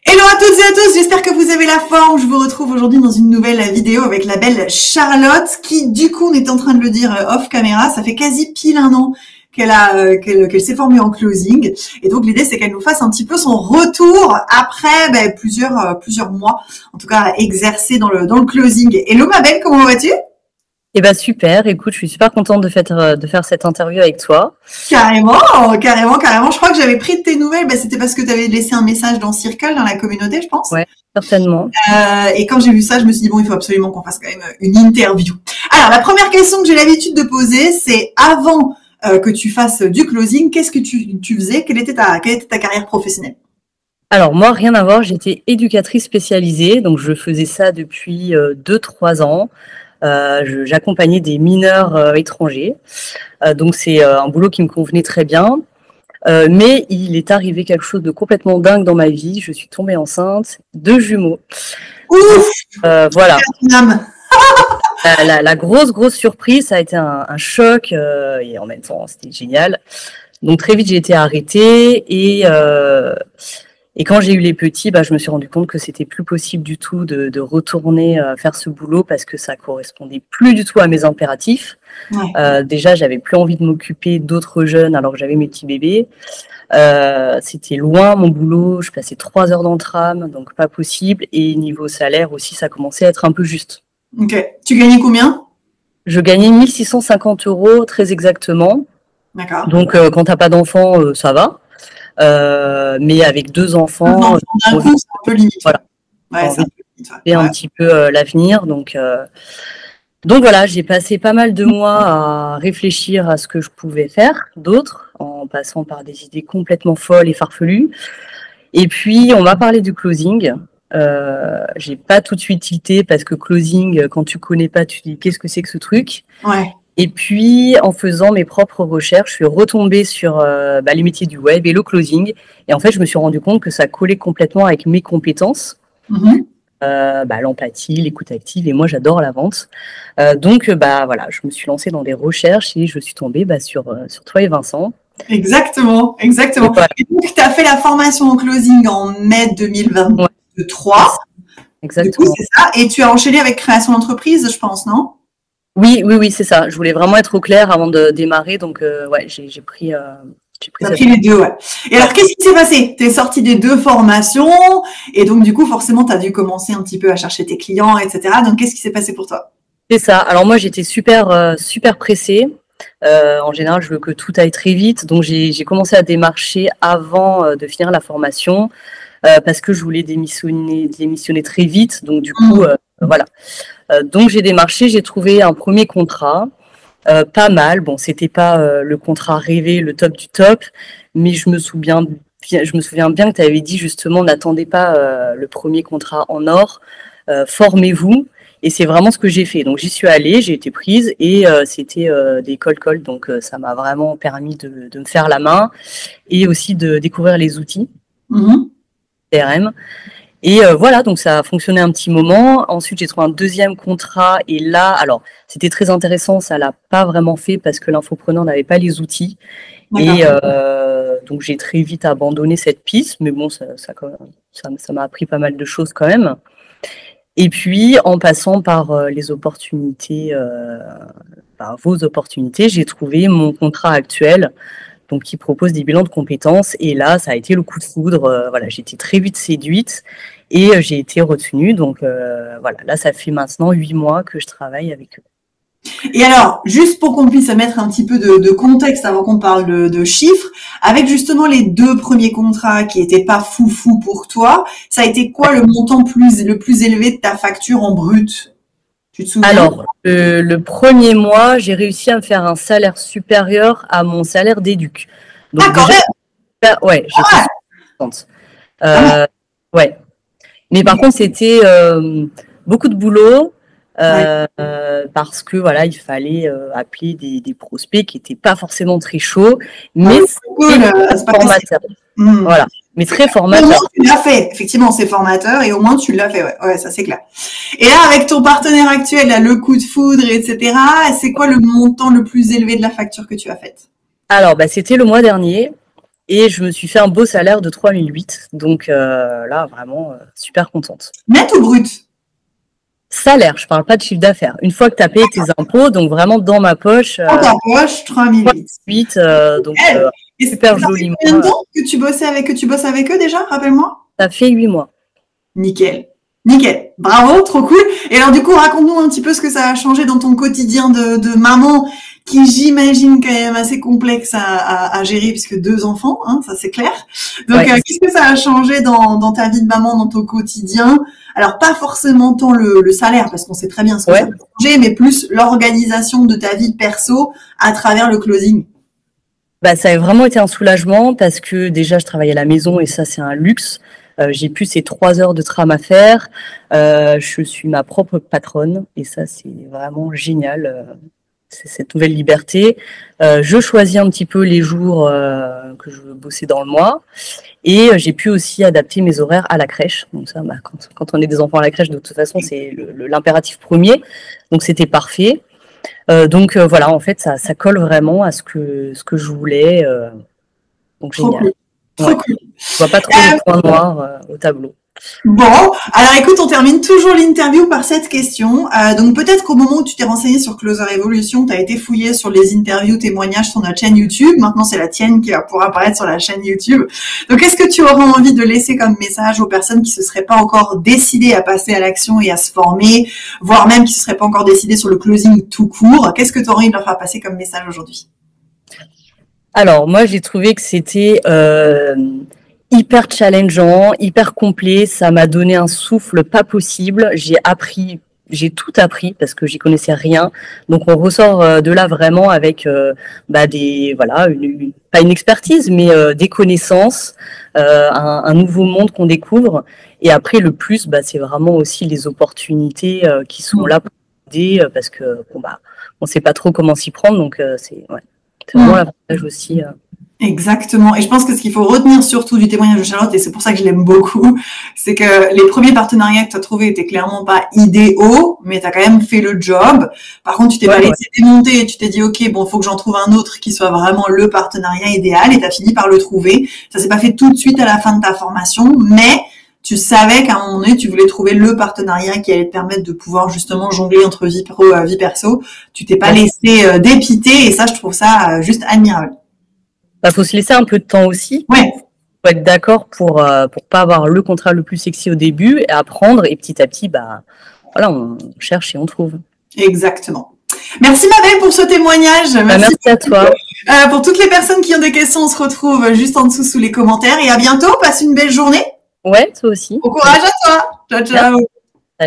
Hello à toutes et à tous, j'espère que vous avez la forme. Je vous retrouve aujourd'hui dans une nouvelle vidéo avec la belle Charlotte qui, du coup, on était en train de le dire off caméra, ça fait quasi pile un an qu'elle s'est formée en closing. Et donc, l'idée, c'est qu'elle nous fasse un petit peu son retour après plusieurs mois, en tout cas, à exercer dans le closing. Hello ma belle, comment vas-tu? Eh ben super, écoute, je suis super contente de faire cette interview avec toi. Carrément. Je crois que j'avais pris de tes nouvelles. C'était parce que tu avais laissé un message dans Circle, dans la communauté, je pense. Ouais, certainement. Et quand j'ai vu ça, je me suis dit, bon, il faut absolument qu'on fasse quand même une interview. Alors, la première question que j'ai l'habitude de poser, c'est avant que tu fasses du closing, qu'est-ce que tu faisais? Quelle était ta carrière professionnelle? Alors moi, rien à voir, j'étais éducatrice spécialisée, donc je faisais ça depuis 2-3 ans. J'accompagnais des mineurs étrangers, donc c'est un boulot qui me convenait très bien. Mais il est arrivé quelque chose de complètement dingue dans ma vie. Je suis tombée enceinte de jumeaux. Ouf! Voilà. La grosse surprise, ça a été un choc et en même temps, c'était génial. Donc très vite, j'ai été arrêtée et quand j'ai eu les petits, je me suis rendu compte que c'était plus possible du tout de retourner faire ce boulot parce que ça correspondait plus du tout à mes impératifs. Ouais. Déjà, j'avais plus envie de m'occuper d'autres jeunes alors que j'avais mes petits bébés. C'était loin mon boulot, je passais 3 heures dans le tram, donc pas possible. Et niveau salaire aussi, ça commençait à être un peu juste. Ok. Tu gagnais combien? Je gagnais 1 650 € très exactement. D'accord. Donc quand t'as pas d'enfants, ça va. Mais avec 2 enfants, d'un coup, c'est un peu limite. Voilà. Ouais, c'est un peu limite. Ouais. Un petit peu l'avenir. Donc voilà, j'ai passé pas mal de mois à réfléchir à ce que je pouvais faire d'autre, en passant par des idées complètement folles et farfelues. Et puis, on m'a parlé du closing. J'ai pas tout de suite tilté parce que closing, quand tu connais pas, tu dis qu'est-ce que c'est que ce truc? Ouais. Et puis, en faisant mes propres recherches, je suis retombée sur les métiers du web et le closing. Et en fait, je me suis rendu compte que ça collait complètement avec mes compétences. L'empathie, l'écoute active, et moi, j'adore la vente. Donc, voilà, je me suis lancée dans des recherches et je suis tombée sur toi et Vincent. Exactement. Et donc, tu as fait la formation en closing en mai 2023. Ouais. Exactement. Du coup, c'est ça. Et tu as enchaîné avec création d'entreprise, je pense, non? Oui, c'est ça. Je voulais vraiment être au clair avant de démarrer. Donc, j'ai pris les deux, ouais. Et alors, qu'est-ce qui s'est passé? Tu es sortie des 2 formations et donc, du coup, forcément, tu as dû commencer un petit peu à chercher tes clients, etc. Donc, qu'est-ce qui s'est passé pour toi? C'est ça. Alors, moi, j'étais super pressée. En général, je veux que tout aille très vite. Donc, j'ai commencé à démarcher avant de finir la formation parce que je voulais démissionner très vite. Donc, du coup, voilà. Donc, j'ai démarché, j'ai trouvé un premier contrat. Pas mal. Bon, c'était pas le contrat rêvé, le top du top, mais je me souviens bien que tu avais dit justement, n'attendez pas le premier contrat en or, formez-vous. Et c'est vraiment ce que j'ai fait. Donc j'y suis allée, j'ai été prise et c'était des cold calls, donc ça m'a vraiment permis de me faire la main et aussi de découvrir les outils CRM. Et voilà, donc ça a fonctionné un petit moment. Ensuite, j'ai trouvé un deuxième contrat. Et là, alors, c'était très intéressant. Ça l'a pas vraiment fait parce que l'infopreneur n'avait pas les outils. Et donc, j'ai très vite abandonné cette piste. Mais bon, ça m'a appris pas mal de choses quand même. Et puis, en passant par les opportunités, vos opportunités, j'ai trouvé mon contrat actuel. Donc, qui propose des bilans de compétences. Et là, ça a été le coup de foudre. Voilà, j'ai été très vite séduite et j'ai été retenue. Donc, voilà, là, ça fait maintenant 8 mois que je travaille avec eux. Et alors, juste pour qu'on puisse mettre un petit peu de contexte avant qu'on parle de chiffres, avec justement les 2 premiers contrats qui étaient pas fou pour toi, ça a été quoi le montant le plus élevé de ta facture en brut? Tu te souviens? Alors, le premier mois, j'ai réussi à me faire un salaire supérieur à mon salaire d'éduc. Donc, quand même. Ouais, j'étais contente. Ouais. Mais par contre, c'était beaucoup de boulot parce que voilà, il fallait appeler des prospects qui n'étaient pas forcément très chauds, mais c'est formateur. Voilà. Mais très formateur. Au moins, tu l'as fait. Effectivement, c'est formateur et au moins, tu l'as fait. Ouais, ça, c'est clair. Et là, avec ton partenaire actuel, là, le coup de foudre, etc., c'est quoi le montant le plus élevé de la facture que tu as faite? Alors, c'était le mois dernier. Et je me suis fait un beau salaire de 3008. Donc là, vraiment, super contente. Net ou brut? Salaire, je parle pas de chiffre d'affaires. Une fois que tu as payé tes impôts, donc vraiment dans ma poche. Dans ta poche, 3008. Donc Et super ça joli fait combien de temps que tu bosses avec eux déjà, rappelle-moi? Ça fait 8 mois. Nickel. Nickel. Bravo, trop cool. Et alors du coup, raconte-nous un petit peu ce que ça a changé dans ton quotidien de maman, qui j'imagine quand même assez complexe à gérer puisque 2 enfants, hein, ça c'est clair. Donc qu'est-ce que ça a changé dans ta vie de maman, dans ton quotidien? Alors pas forcément tant le salaire, parce qu'on sait très bien ce que ça peut changer, mais plus l'organisation de ta vie perso à travers le closing. Bah, ça a vraiment été un soulagement parce que déjà je travaille à la maison et ça c'est un luxe. J'ai plus ces 3 heures de tram à faire. Je suis ma propre patronne et ça c'est vraiment génial. C'est cette nouvelle liberté. Je choisis un petit peu les jours que je veux bosser dans le mois et j'ai pu aussi adapter mes horaires à la crèche. Donc ça, bah, quand on est des enfants à la crèche, de toute façon c'est l'impératif premier. Donc c'était parfait. Donc voilà, en fait, ça colle vraiment à ce que je voulais. Donc génial. Trop cool. Je vois pas trop les points noirs au tableau. Bon, alors écoute, on termine toujours l'interview par cette question. Donc peut-être qu'au moment où tu t'es renseigné sur Closer Evolution, tu as été fouillé sur les interviews, témoignages sur notre chaîne YouTube. Maintenant, c'est la tienne qui va pouvoir apparaître sur la chaîne YouTube. Donc est-ce que tu auras envie de laisser comme message aux personnes qui se seraient pas encore décidées à passer à l'action et à se former, voire même qui se seraient pas encore décidées sur le closing tout court? Qu'est-ce que tu aurais envie de leur faire passer comme message aujourd'hui? Alors moi, j'ai trouvé que c'était hyper challengeant, hyper complet. Ça m'a donné un souffle pas possible. J'ai tout appris parce que j'y connaissais rien. Donc on ressort de là vraiment avec pas une expertise, mais des connaissances, un nouveau monde qu'on découvre. Et après le plus, c'est vraiment aussi les opportunités qui sont là pour aider parce que on sait pas trop comment s'y prendre. Donc c'est vraiment l'avantage aussi. Exactement. Et je pense que ce qu'il faut retenir surtout du témoignage de Charlotte, et c'est pour ça que je l'aime beaucoup, c'est que les premiers partenariats que tu as trouvés étaient clairement pas idéaux, mais tu as quand même fait le job. Par contre, tu t'es pas laissé démonter et tu t'es dit, OK, bon, faut que j'en trouve un autre qui soit vraiment le partenariat idéal, et tu as fini par le trouver. Ça s'est pas fait tout de suite à la fin de ta formation, mais tu savais qu'à un moment donné, tu voulais trouver le partenariat qui allait te permettre de pouvoir justement jongler entre vie pro et vie perso. Tu t'es pas laissé dépiter, et ça, je trouve ça juste admirable. Faut se laisser un peu de temps aussi. Ouais. Faut être d'accord pour pas avoir le contrat le plus sexy au début et apprendre et petit à petit, on cherche et on trouve. Exactement. Merci Mabel pour ce témoignage. Merci à toi. Pour toutes les personnes qui ont des questions, on se retrouve juste en dessous sous les commentaires et à bientôt. Passe une belle journée. Ouais, toi aussi. Bon courage à toi. Ciao, ciao. Merci.